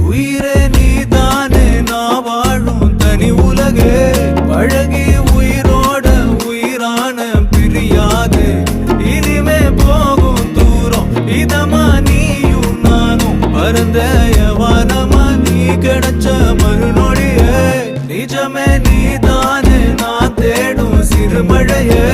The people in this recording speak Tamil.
உயிரே நீதானே நான் வாழும் தனி உலகே பழகி உயிரோட உயிரான பிரியாது இனிமே போகும் தூரம் இதமா நீயும் நானும் பரந்த யவானமா நீ கிடைச்ச மறுநொடியே நிஜமே நீதானே நான் தேடும் சிறுமழையே